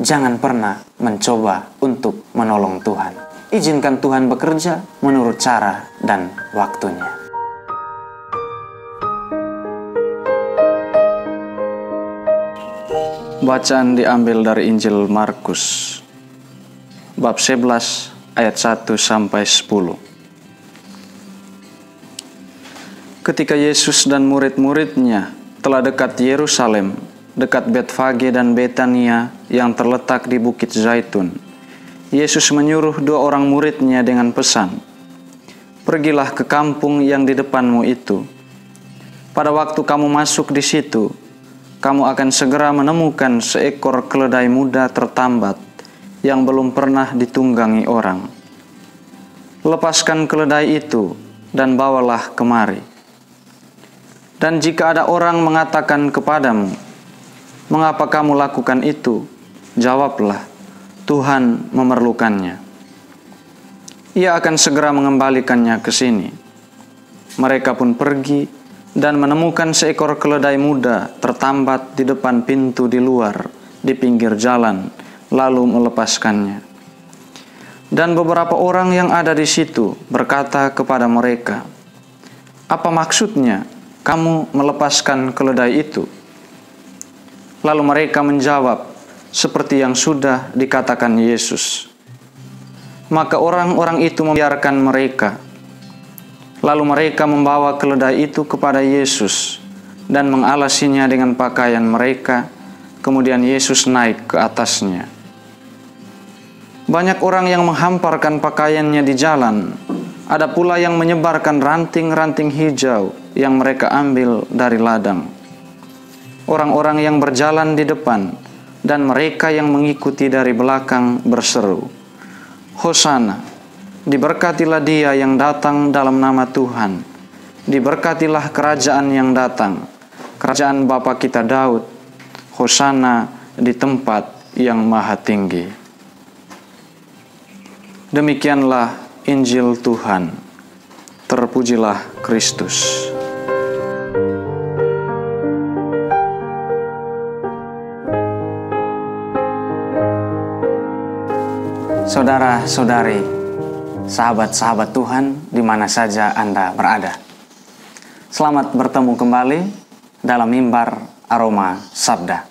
jangan pernah mencoba untuk menolong Tuhan. Izinkan Tuhan bekerja menurut cara dan waktunya. Bacaan diambil dari Injil Markus, bab 11 ayat 1 sampai 10. Ketika Yesus dan murid-muridnya telah dekat Yerusalem, dekat Betfage dan Betania yang terletak di Bukit Zaitun, Yesus menyuruh 2 orang muridnya dengan pesan, "Pergilah ke kampung yang di depanmu itu. Pada waktu kamu masuk di situ, kamu akan segera menemukan seekor keledai muda tertambat yang belum pernah ditunggangi orang. Lepaskan keledai itu dan bawalah kemari. Dan jika ada orang mengatakan kepadamu, 'Mengapa kamu lakukan itu?' jawablah, 'Tuhan memerlukannya.' Ia akan segera mengembalikannya ke sini." Mereka pun pergi dan menemukan seekor keledai muda tertambat di depan pintu di luar, di pinggir jalan, lalu melepaskannya. Dan beberapa orang yang ada di situ berkata kepada mereka, "Apa maksudnya kamu melepaskan keledai itu?" Lalu mereka menjawab seperti yang sudah dikatakan Yesus. Maka orang-orang itu membiarkan mereka. Lalu mereka membawa keledai itu kepada Yesus dan mengalasinya dengan pakaian mereka. Kemudian Yesus naik ke atasnya. Banyak orang yang menghamparkan pakaiannya di jalan. Ada pula yang menyebarkan ranting-ranting hijau yang mereka ambil dari ladang. Orang-orang yang berjalan di depan dan mereka yang mengikuti dari belakang berseru, "Hosana, diberkatilah Dia yang datang dalam nama Tuhan. Diberkatilah kerajaan yang datang, kerajaan Bapa kita Daud. Hosana di tempat yang maha tinggi." Demikianlah Injil Tuhan. Terpujilah Kristus. Saudara-saudari, sahabat-sahabat Tuhan di mana saja Anda berada, selamat bertemu kembali dalam mimbar Aroma Sabda.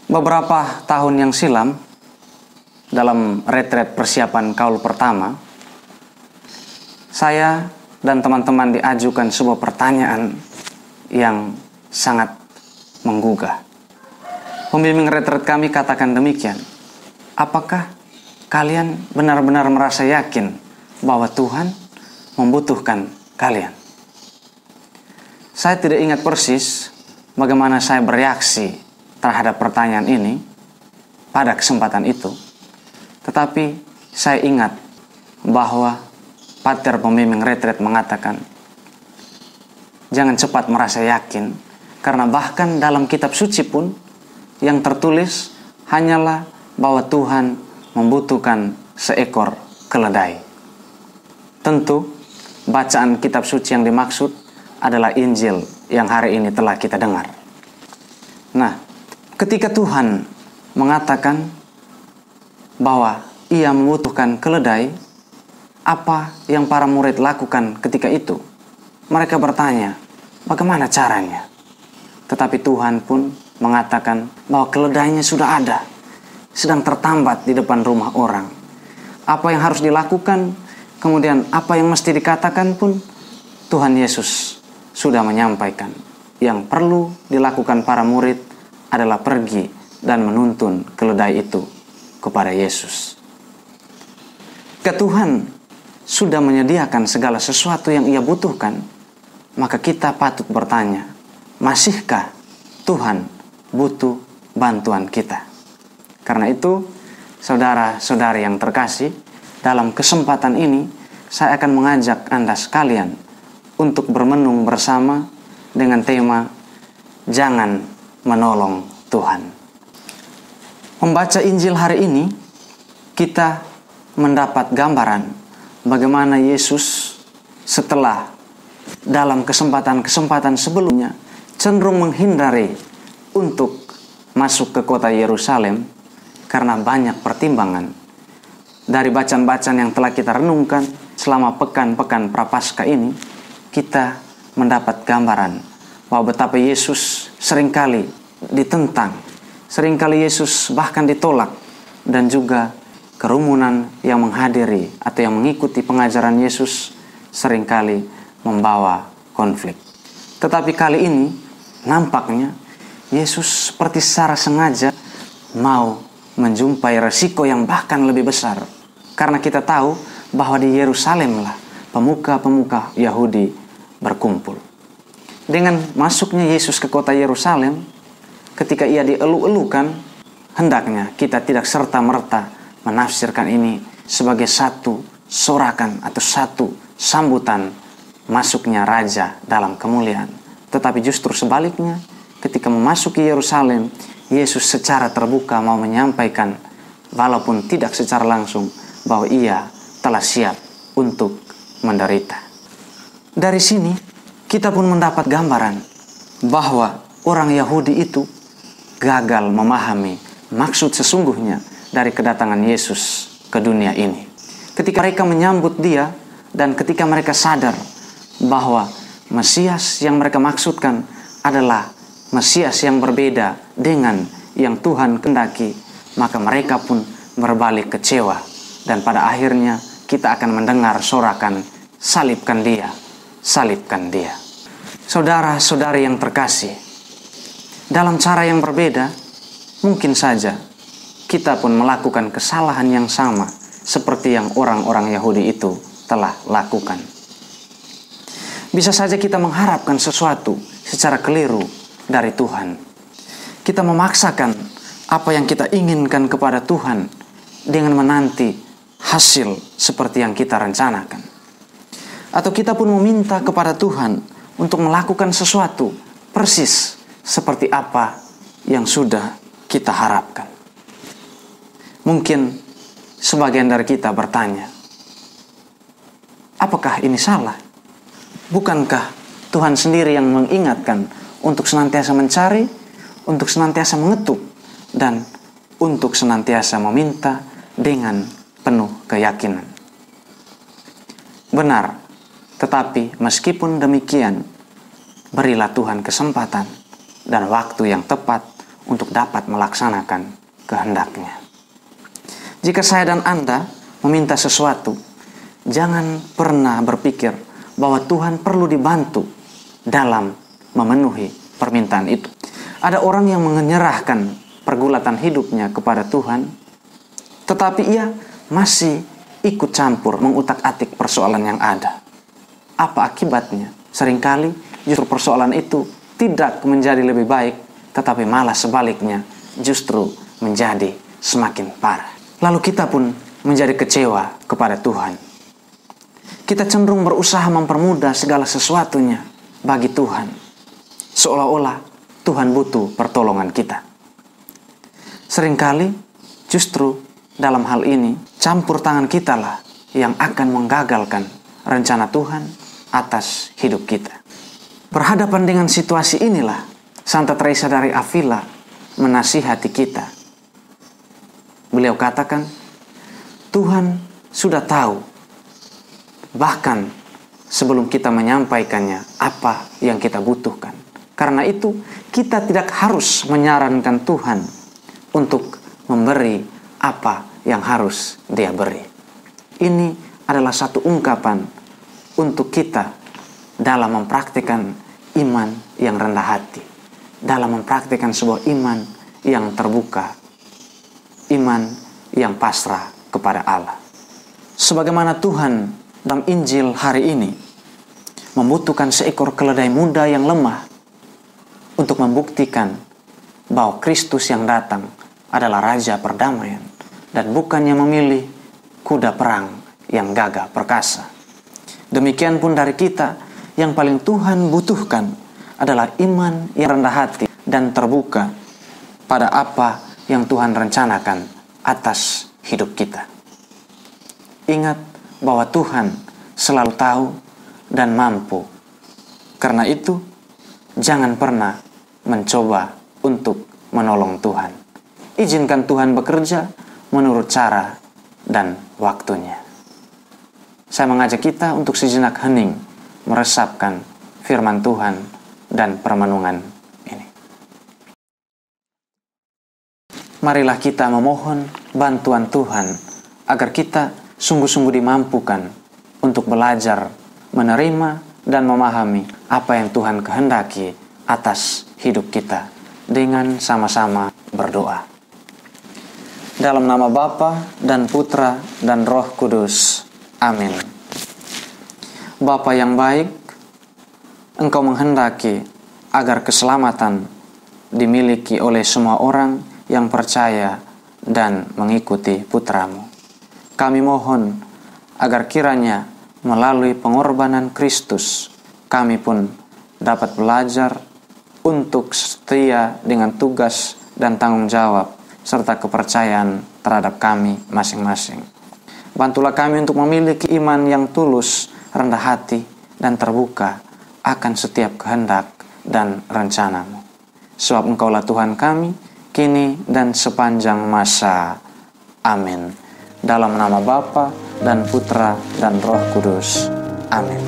Beberapa tahun yang silam, dalam retret persiapan kaul pertama, saya dan teman-teman diajukan sebuah pertanyaan yang sangat menggugah. Pembimbing retret kami katakan demikian, "Apakah kalian benar-benar merasa yakin bahwa Tuhan membutuhkan kalian?" Saya tidak ingat persis bagaimana saya bereaksi terhadap pertanyaan ini pada kesempatan itu. Tetapi saya ingat bahwa pater pembimbing retret mengatakan, "Jangan cepat merasa yakin, karena bahkan dalam kitab suci pun yang tertulis hanyalah bahwa Tuhan membutuhkan seekor keledai." Tentu bacaan kitab suci yang dimaksud adalah Injil yang hari ini telah kita dengar. Nah, ketika Tuhan mengatakan bahwa Ia membutuhkan keledai, apa yang para murid lakukan ketika itu? Mereka bertanya, bagaimana caranya? Tetapi Tuhan pun mengatakan bahwa keledainya sudah ada, sedang tertambat di depan rumah orang. Apa yang harus dilakukan, kemudian apa yang mesti dikatakan pun Tuhan Yesus sudah menyampaikan. Yang perlu dilakukan para murid adalah pergi dan menuntun keledai itu kepada Yesus. Jika Tuhan sudah menyediakan segala sesuatu yang Ia butuhkan, maka kita patut bertanya, masihkah Tuhan butuh bantuan kita? Karena itu, saudara-saudari yang terkasih, dalam kesempatan ini saya akan mengajak Anda sekalian untuk bermenung bersama dengan tema Jangan Menolong Tuhan. Membaca Injil hari ini, kita mendapat gambaran bagaimana Yesus setelah dalam kesempatan-kesempatan sebelumnya cenderung menghindari untuk masuk ke kota Yerusalem, karena banyak pertimbangan. Dari bacaan-bacaan yang telah kita renungkan selama pekan-pekan Prapaskah ini, kita mendapat gambaran bahwa betapa Yesus seringkali ditentang, seringkali Yesus bahkan ditolak, dan juga kerumunan yang menghadiri atau yang mengikuti pengajaran Yesus seringkali membawa konflik. Tetapi kali ini nampaknya Yesus seperti secara sengaja mau menjumpai resiko yang bahkan lebih besar. Karena kita tahu bahwa di Yerusalemlah pemuka-pemuka Yahudi berkumpul. Dengan masuknya Yesus ke kota Yerusalem, ketika ia dielu-elukan, hendaknya kita tidak serta-merta menafsirkan ini sebagai satu sorakan atau satu sambutan masuknya raja dalam kemuliaan. Tetapi justru sebaliknya, ketika memasuki Yerusalem, Yesus secara terbuka mau menyampaikan, walaupun tidak secara langsung, bahwa ia telah siap untuk menderita. Dari sini, kita pun mendapat gambaran bahwa orang Yahudi itu gagal memahami maksud sesungguhnya dari kedatangan Yesus ke dunia ini. Ketika mereka menyambut dia dan ketika mereka sadar bahwa Mesias yang mereka maksudkan adalah Mesias yang berbeda dengan yang Tuhan kehendaki, maka mereka pun berbalik kecewa. Dan pada akhirnya kita akan mendengar sorakan, salibkan dia, salibkan dia. Saudara-saudari yang terkasih, dalam cara yang berbeda, mungkin saja kita pun melakukan kesalahan yang sama seperti yang orang-orang Yahudi itu telah lakukan. Bisa saja kita mengharapkan sesuatu secara keliru dari Tuhan. Kita memaksakan apa yang kita inginkan kepada Tuhan dengan menanti hasil seperti yang kita rencanakan. Atau kita pun meminta kepada Tuhan untuk melakukan sesuatu persis seperti apa yang sudah kita harapkan. Mungkin sebagian dari kita bertanya, apakah ini salah? Bukankah Tuhan sendiri yang mengingatkan untuk senantiasa mencari, untuk senantiasa mengetuk, dan untuk senantiasa meminta dengan penuh keyakinan? Benar, tetapi meskipun demikian, berilah Tuhan kesempatan dan waktu yang tepat untuk dapat melaksanakan kehendak-Nya. Jika saya dan Anda meminta sesuatu, jangan pernah berpikir bahwa Tuhan perlu dibantu dalam memenuhi permintaan itu. Ada orang yang menyerahkan pergulatan hidupnya kepada Tuhan, tetapi ia masih ikut campur mengutak-atik persoalan yang ada. Apa akibatnya? Seringkali justru persoalan itu tidak menjadi lebih baik, tetapi malah sebaliknya justru menjadi semakin parah. Lalu kita pun menjadi kecewa kepada Tuhan. Kita cenderung berusaha mempermudah segala sesuatunya bagi Tuhan, seolah-olah Tuhan butuh pertolongan kita. Seringkali justru dalam hal ini, campur tangan kitalah yang akan menggagalkan rencana Tuhan atas hidup kita. Berhadapan dengan situasi inilah, Santa Teresa dari Avila menasihati kita. Beliau katakan, Tuhan sudah tahu, bahkan sebelum kita menyampaikannya apa yang kita butuhkan. Karena itu, kita tidak harus menyarankan Tuhan untuk memberi apa yang harus Dia beri. Ini adalah satu ungkapan untuk kita dalam mempraktikkan iman yang rendah hati, dalam mempraktikkan sebuah iman yang terbuka, iman yang pasrah kepada Allah. Sebagaimana Tuhan dalam Injil hari ini membutuhkan seekor keledai muda yang lemah untuk membuktikan bahwa Kristus yang datang adalah Raja Perdamaian dan bukannya memilih kuda perang yang gagah perkasa. Demikian pun dari kita, yang paling Tuhan butuhkan adalah iman yang rendah hati dan terbuka pada apa yang Tuhan rencanakan atas hidup kita. Ingat bahwa Tuhan selalu tahu dan mampu. Karena itu, jangan pernah mencoba untuk menolong Tuhan. izinkan Tuhan bekerja menurut cara dan waktunya. Saya mengajak kita untuk sejenak hening meresapkan firman Tuhan dan permenungan ini. Marilah kita memohon bantuan Tuhan agar kita sungguh-sungguh dimampukan untuk belajar, menerima, dan memahami apa yang Tuhan kehendaki atas hidup kita dengan sama-sama berdoa. Dalam nama Bapa dan Putra dan Roh Kudus. Amin. Bapa yang baik, Engkau menghendaki agar keselamatan dimiliki oleh semua orang yang percaya dan mengikuti Putra-Mu. Kami mohon agar kiranya melalui pengorbanan Kristus, kami pun dapat belajar untuk setia dengan tugas dan tanggung jawab serta kepercayaan terhadap kami masing-masing. Bantulah kami untuk memiliki iman yang tulus, rendah hati, dan terbuka akan setiap kehendak dan rencana-Mu. Sebab Engkaulah Tuhan kami, kini dan sepanjang masa. Amin. Dalam nama Bapa dan Putra dan Roh Kudus. Amin.